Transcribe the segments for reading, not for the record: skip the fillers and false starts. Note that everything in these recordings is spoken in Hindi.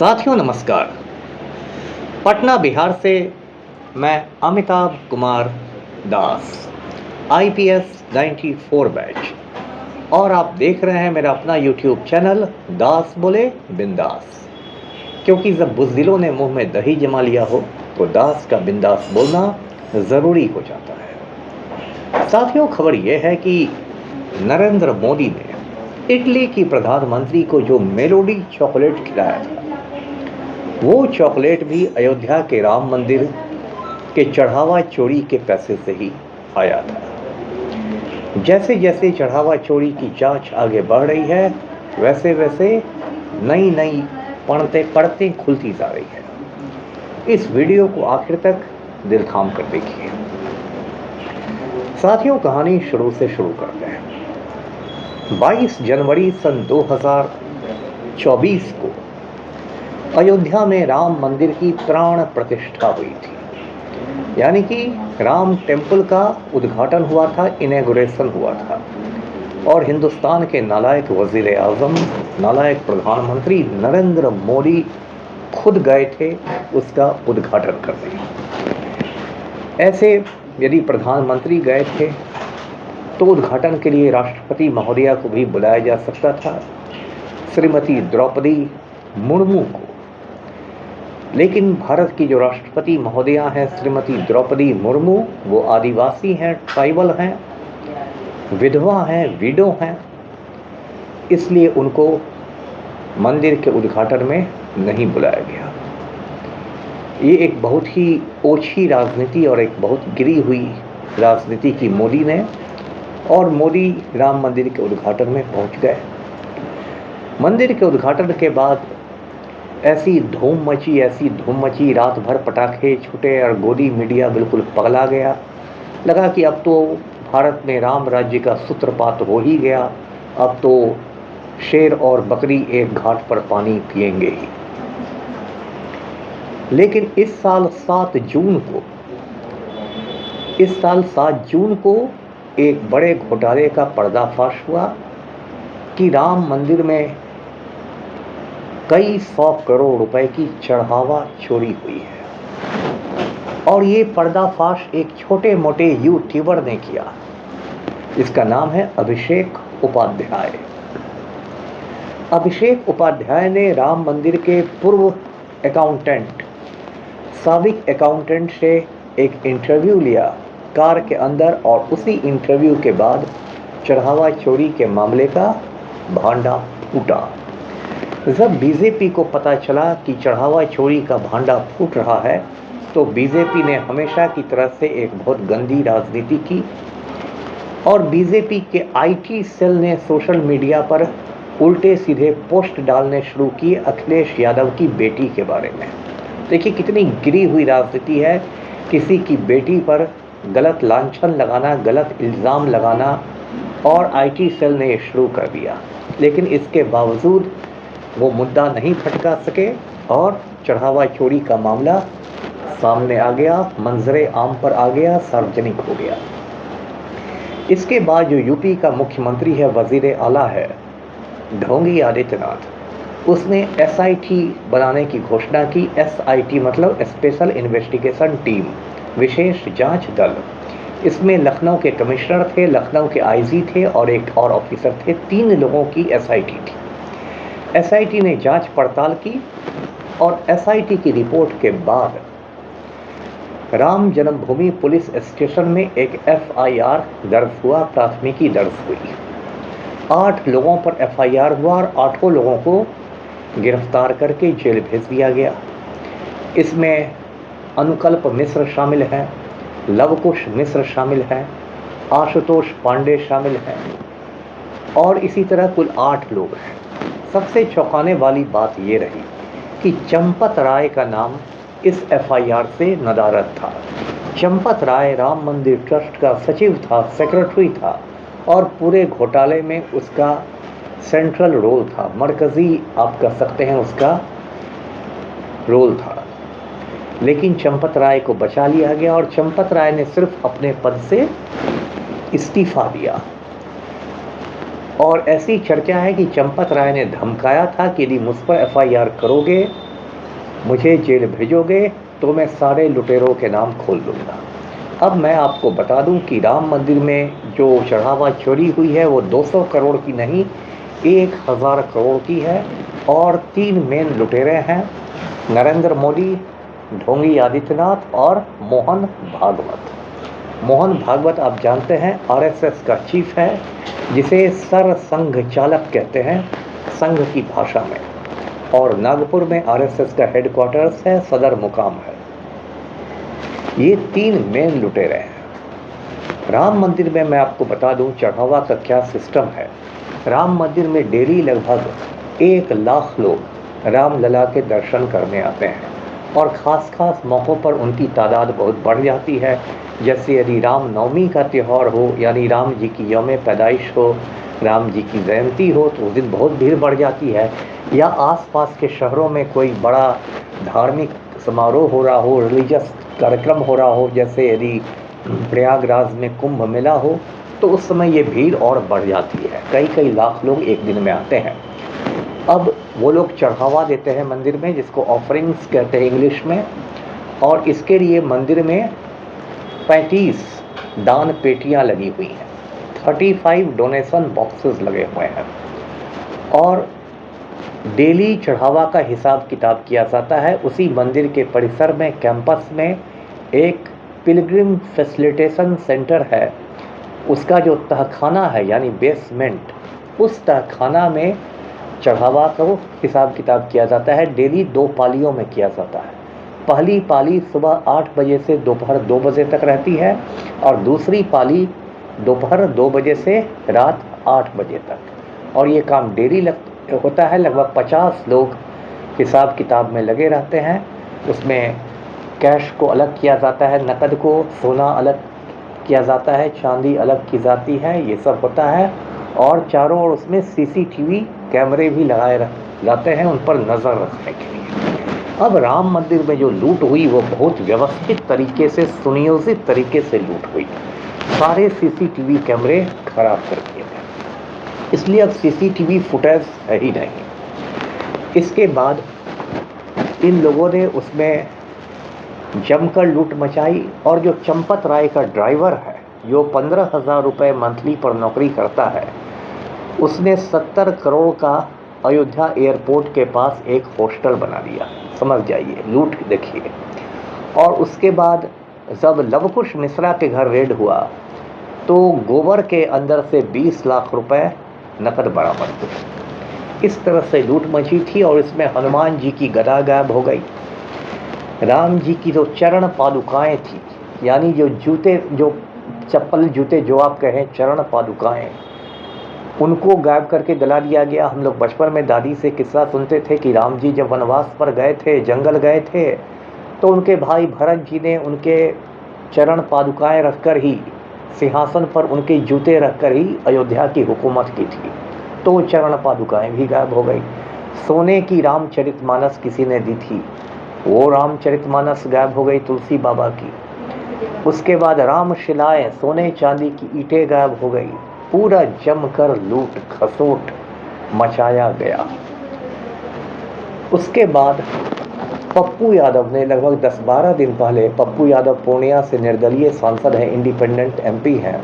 साथियों नमस्कार। पटना बिहार से मैं अमिताभ कुमार दास, आईपीएस 94 बैच, और आप देख रहे हैं मेरा अपना यूट्यूब चैनल दास बोले बिंदास। क्योंकि जब बुज़दिलों ने मुंह में दही जमा लिया हो तो दास का बिंदास बोलना ज़रूरी हो जाता है। साथियों, खबर यह है कि नरेंद्र मोदी ने इटली की प्रधानमंत्री को जो मेलोडी चॉकलेट खिलाया था, वो चॉकलेट भी अयोध्या के राम मंदिर के चढ़ावा चोरी के पैसे से ही आया था। जैसे जैसे चढ़ावा चोरी की जांच आगे बढ़ रही है, वैसे वैसे नई नई परतें खुलती जा रही है। इस वीडियो को आखिर तक दिल थाम कर देखिए। साथियों, कहानी शुरू से शुरू करते हैं। 22 जनवरी सन 2024 को अयोध्या में राम मंदिर की प्राण प्रतिष्ठा हुई थी। यानी कि राम टेम्पल का उद्घाटन हुआ था, इनॉग्रेशन हुआ था, और हिंदुस्तान के नालायक वजीर आज़म, नालायक प्रधानमंत्री नरेंद्र मोदी खुद गए थे उसका उद्घाटन करने। ऐसे यदि प्रधानमंत्री गए थे तो उद्घाटन के लिए राष्ट्रपति महोदया को भी बुलाया जा सकता था, श्रीमती द्रौपदी मुर्मू को। लेकिन भारत की जो राष्ट्रपति महोदया हैं श्रीमती द्रौपदी मुर्मू, वो आदिवासी हैं, ट्राइबल हैं, विधवा हैं, विडो हैं, इसलिए उनको मंदिर के उद्घाटन में नहीं बुलाया गया। ये एक बहुत ही ओछी राजनीति और एक बहुत गिरी हुई राजनीति की मोदी ने, और मोदी राम मंदिर के उद्घाटन में पहुंच गए। मंदिर के उद्घाटन के बाद ऐसी धूम मची, रात भर पटाखे छूटे और गोदी मीडिया बिल्कुल पगला गया। लगा कि अब तो भारत में राम राज्य का सूत्रपात हो ही गया, अब तो शेर और बकरी एक घाट पर पानी पिएंगे ही। लेकिन इस साल 7 जून को एक बड़े घोटाले का पर्दाफाश हुआ कि राम मंदिर में कई 100 करोड़ रुपए की चढ़ावा चोरी हुई है। और ये पर्दाफाश एक छोटे मोटे यूट्यूबर ने किया। इसका नाम है अभिषेक उपाध्याय। अभिषेक उपाध्याय ने राम मंदिर के पूर्व साबिक अकाउंटेंट से एक इंटरव्यू लिया कार के अंदर, और उसी इंटरव्यू के बाद चढ़ावा चोरी के मामले का भांडा फूटा। जब बीजेपी को पता चला कि चढ़ावा चोरी का भांडा फूट रहा है, तो बीजेपी ने हमेशा की तरह से एक बहुत गंदी राजनीति की, और बीजेपी के आईटी सेल ने सोशल मीडिया पर उल्टे सीधे पोस्ट डालने शुरू किए अखिलेश यादव की बेटी के बारे में। देखिए कितनी गिरी हुई राजनीति है, किसी की बेटी पर गलत लांछन लगाना, गलत इल्ज़ाम लगाना, और आईटी सेल ने ये शुरू कर दिया। लेकिन इसके बावजूद वो मुद्दा नहीं फटका सके और चढ़ावा चोरी का मामला सामने आ गया, मंजरे आम पर आ गया, सार्वजनिक हो गया। इसके बाद जो यूपी का मुख्यमंत्री है, वजीर आला है ढोंगी आदित्यनाथ, उसने एसआईटी बनाने की घोषणा की। एसआईटी मतलब स्पेशल इन्वेस्टिगेशन टीम, विशेष जांच दल। इसमें लखनऊ के कमिश्नर थे, लखनऊ के आईजी थे, और एक और ऑफिसर थे। 3 लोगों की एसआईटी थी। एसआईटी ने जांच पड़ताल की, और एसआईटी की रिपोर्ट के बाद राम जन्मभूमि पुलिस स्टेशन में एक एफआईआर दर्ज हुआ, प्राथमिकी दर्ज हुई। 8 लोगों पर एफआईआर हुआ और 8 लोगों को गिरफ्तार करके जेल भेज दिया गया। इसमें अनुकल्प मिश्र शामिल हैं, लवकुश मिश्र शामिल हैं, आशुतोष पांडे शामिल हैं, और इसी तरह कुल 8 लोग हैं। सबसे चौंकाने वाली बात ये रही कि चंपत राय का नाम इस एफआईआर से नदारद था। चंपत राय राम मंदिर ट्रस्ट का सचिव था, सेक्रेटरी था, और पूरे घोटाले में उसका सेंट्रल रोल था, मरकजी आप कह सकते हैं उसका रोल था। लेकिन चंपत राय को बचा लिया गया, और चंपत राय ने सिर्फ अपने पद से इस्तीफा दिया। और ऐसी चर्चा है कि चंपत राय ने धमकाया था कि यदि मुझ पर एफआईआर करोगे मुझे जेल भेजोगे तो मैं सारे लुटेरों के नाम खोल दूंगा। अब मैं आपको बता दूं कि राम मंदिर में जो चढ़ावा चोरी हुई है वो 200 करोड़ की नहीं, 1000 करोड़ की है। और 3 मेन लुटेरे हैं, नरेंद्र मोदी, ढोंगी आदित्यनाथ और मोहन भागवत। मोहन भागवत आप जानते हैं आरएसएस का चीफ है, जिसे सर संघ चालक कहते हैं संघ की भाषा में। और नागपुर में आरएसएस का हेडक्वार्टर्स है, सदर मुकाम है। ये 3 मेन लुटेरे हैं। राम मंदिर में मैं आपको बता दूं चढ़ावा का क्या सिस्टम है। राम मंदिर में डेली लगभग 1 लाख लोग रामलला के दर्शन करने आते हैं और ख़ास मौक़ों पर उनकी तादाद बहुत बढ़ जाती है। जैसे यदि राम नवमी का त्यौहार हो, यानी राम जी की यौम पैदाइश हो, राम जी की जयंती हो, तो उस दिन बहुत भीड़ बढ़ जाती है। या आसपास के शहरों में कोई बड़ा धार्मिक समारोह हो रहा हो, रिलीजियस कार्यक्रम हो रहा हो, जैसे यदि प्रयागराज में कुंभ मेला हो, तो उस समय ये भीड़ और बढ़ जाती है। कई लाख लोग एक दिन में आते हैं। अब वो लोग चढ़ावा देते हैं मंदिर में, जिसको ऑफरिंग्स कहते हैं इंग्लिश में। और इसके लिए मंदिर में 35 दान पेटियां लगी हुई हैं, 35 डोनेशन बॉक्सेस लगे हुए हैं। और डेली चढ़ावा का हिसाब किताब किया जाता है। उसी मंदिर के परिसर में कैंपस में एक पिलग्रिम फैसिलिटेशन सेंटर है, उसका जो तहखाना है यानी बेसमेंट, उस तहखाना में चढ़ावा का हिसाब किताब किया जाता है। डेली 2 पालियों में किया जाता है। पहली पाली सुबह 8 बजे से दोपहर 2 बजे तक रहती है और दूसरी पाली दोपहर 2 बजे से रात 8 बजे तक। और ये काम डेली होता है। लगभग 50 लोग हिसाब किताब में लगे रहते हैं। उसमें कैश को अलग किया जाता है, नकद को, सोना अलग किया जाता है, चांदी अलग की जाती है, ये सब होता है। और चारों ओर उसमें सीसीटीवी कैमरे भी लगाए जाते हैं उन पर नज़र रखने के लिए। अब राम मंदिर में जो लूट हुई वो बहुत व्यवस्थित तरीके से, सुनियोजित तरीके से लूट हुई। सारे सीसीटीवी कैमरे खराब कर दिए गए, इसलिए अब सीसीटीवी फुटेज है ही नहीं। इसके बाद इन लोगों ने उसमें जमकर लूट मचाई। और जो चंपत राय का ड्राइवर है, जो 15,000 रुपये मंथली पर नौकरी करता है, उसने 70 करोड़ का अयोध्या एयरपोर्ट के पास एक हॉस्टल बना दिया। समझ जाइए, लूट देखिए। और उसके बाद जब लवकुश मिश्रा के घर रेड हुआ तो गोबर के अंदर से 20 लाख रुपए नकद बरामद हुए। इस तरह से लूट मची थी। और इसमें हनुमान जी की गदा गायब हो गई, राम जी की जो चरण पादुकाएं थी, यानी जो जूते, जो चप्पल जूते जो आप कहें चरण पादुकाएं, उनको गायब करके जला दिया गया। हम लोग बचपन में दादी से किस्सा सुनते थे कि राम जी जब वनवास पर गए थे, जंगल गए थे, तो उनके भाई भरत जी ने उनके चरण पादुकाएं रखकर ही, सिंहासन पर उनके जूते रखकर ही अयोध्या की हुकूमत की थी। तो चरण पादुकाएं भी गायब हो गई। सोने की रामचरितमानस किसी ने दी थी, वो रामचरितमानस गायब हो गई तुलसी बाबा की। उसके बाद रामशिलाएं, सोने चांदी की ईंटें गायब हो गई। पूरा जमकर लूट खसोट मचाया गया। उसके बाद पप्पू यादव ने लगभग 10-12 दिन पहले, पप्पू यादव पूर्णिया से निर्दलीय सांसद हैं, इंडिपेंडेंट एमपी हैं,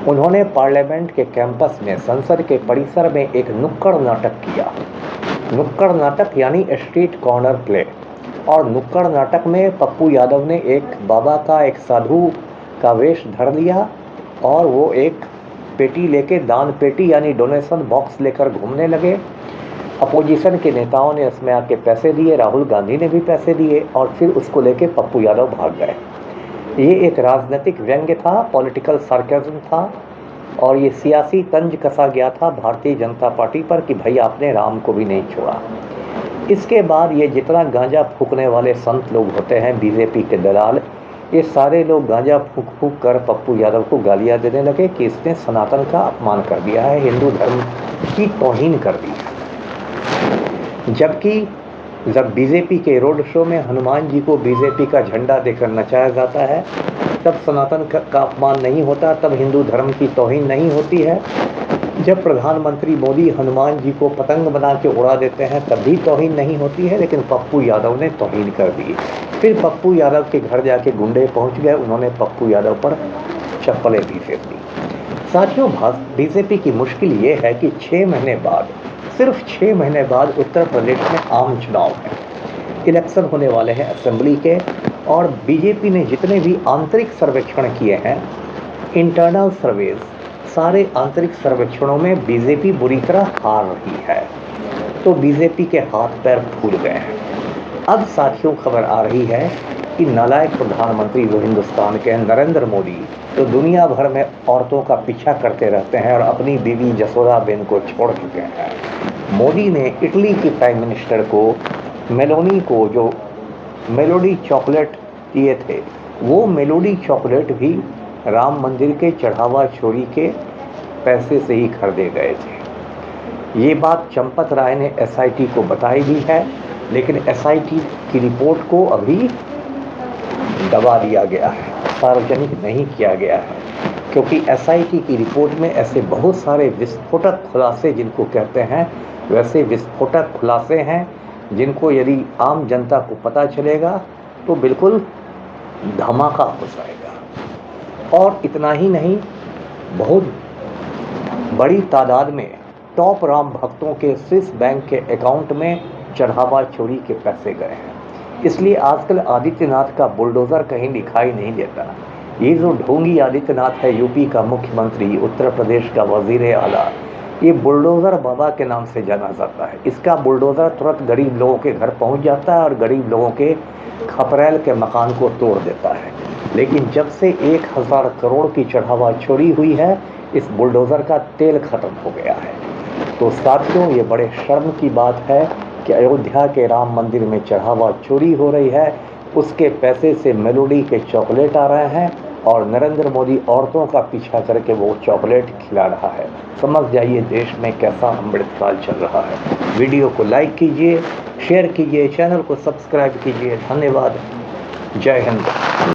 उन्होंने पार्लियामेंट के कैंपस में, संसद के परिसर में एक नुक्कड़ नाटक किया। नुक्कड़ नाटक यानी स्ट्रीट कॉर्नर प्ले। और नुक्कड़ नाटक में पप्पू यादव ने एक बाबा का, एक साधु का वेश धर लिया और वो एक पेटी लेके, दान पेटी यानी डोनेशन बॉक्स लेकर घूमने लगे। अपोजिशन के नेताओं ने उसमें आके पैसे दिए, राहुल गांधी ने भी पैसे दिए और फिर उसको लेके पप्पू यादव भाग गए। ये एक राजनीतिक व्यंग्य था, पॉलिटिकल सार्केज्म था। और ये सियासी तंज कसा गया था भारतीय जनता पार्टी पर कि भाई आपने राम को भी नहीं छोड़ा। इसके बाद ये जितना गांजा फूकने वाले संत लोग होते हैं, बीजेपी के दलाल, ये सारे लोग गांजा फूक फूक कर पप्पू यादव को गालियां देने लगे कि इसने सनातन का अपमान कर दिया है, हिंदू धर्म की तौहीन कर दी है। जबकि जब बीजेपी के रोड शो में हनुमान जी को बीजेपी का झंडा देकर नचाया जाता है, तब सनातन का अपमान नहीं होता, तब हिंदू धर्म की तौहीन नहीं होती है। जब प्रधानमंत्री मोदी हनुमान जी को पतंग बना के उड़ा देते हैं तब भी तौहीन नहीं होती है, लेकिन पप्पू यादव ने तौहीन कर दी। फिर पप्पू यादव के घर जाके गुंडे पहुंच गए, उन्होंने पप्पू यादव पर चप्पलें भी फेंक दी। साथियों, बीजेपी की मुश्किल ये है कि 6 महीने बाद, सिर्फ 6 महीने बाद उत्तर प्रदेश में आम चुनाव है, इलेक्शन होने वाले हैं असेंबली के, और बीजेपी ने जितने भी आंतरिक सर्वेक्षण किए हैं, इंटरनल सर्वेज, सारे आंतरिक सर्वेक्षणों में बीजेपी बुरी तरह हार रही है। तो बीजेपी के हाथ पैर फूल गए हैं। अब साथियों, खबर आ रही है कि नालायक प्रधानमंत्री जो हिंदुस्तान के नरेंद्र मोदी, तो दुनिया भर में औरतों का पीछा करते रहते हैं और अपनी बीवी जसोदाबेन को छोड़ चुके हैं। मोदी ने इटली की प्राइम मिनिस्टर को, मेलोनी को, जो मेलोडी चॉकलेट दिए थे, वो मेलोडी चॉकलेट भी राम मंदिर के चढ़ावा चोरी के पैसे से ही खरीदे गए थे। ये बात चंपत राय ने एसआईटी को बताई भी है, लेकिन एसआईटी की रिपोर्ट को अभी दबा दिया गया है, सार्वजनिक नहीं किया गया है, क्योंकि एसआईटी की रिपोर्ट में ऐसे बहुत सारे विस्फोटक खुलासे, जिनको कहते हैं वैसे विस्फोटक खुलासे हैं, जिनको यदि आम जनता को पता चलेगा तो बिल्कुल धमाका हो जाएगा। और इतना ही नहीं, बहुत बड़ी तादाद में टॉप राम भक्तों के स्विस बैंक के अकाउंट में चढ़ावा चोरी के पैसे गए हैं। इसलिए आजकल आदित्यनाथ का बुलडोज़र कहीं दिखाई नहीं देता। ये जो ढोंगी आदित्यनाथ है, यूपी का मुख्यमंत्री, उत्तर प्रदेश का वजीर आला, ये बुलडोज़र बाबा के नाम से जाना जाता है। इसका बुलडोज़र तुरंत गरीब लोगों के घर पहुंच जाता है और गरीब लोगों के खपरेल के मकान को तोड़ देता है। लेकिन जब से 1000 करोड़ की चढ़ावा चोरी हुई है, इस बुलडोज़र का तेल खत्म हो गया है। तो साथियों, ये बड़े शर्म की बात है कि अयोध्या के राम मंदिर में चढ़ावा चोरी हो रही है, उसके पैसे से मेलोडी के चॉकलेट आ रहे हैं और नरेंद्र मोदी औरतों का पीछा करके वो चॉकलेट खिला रहा है। समझ जाइए देश में कैसा अमृतकाल चल रहा है। वीडियो को लाइक कीजिए, शेयर कीजिए, चैनल को सब्सक्राइब कीजिए। धन्यवाद। जय हिंद।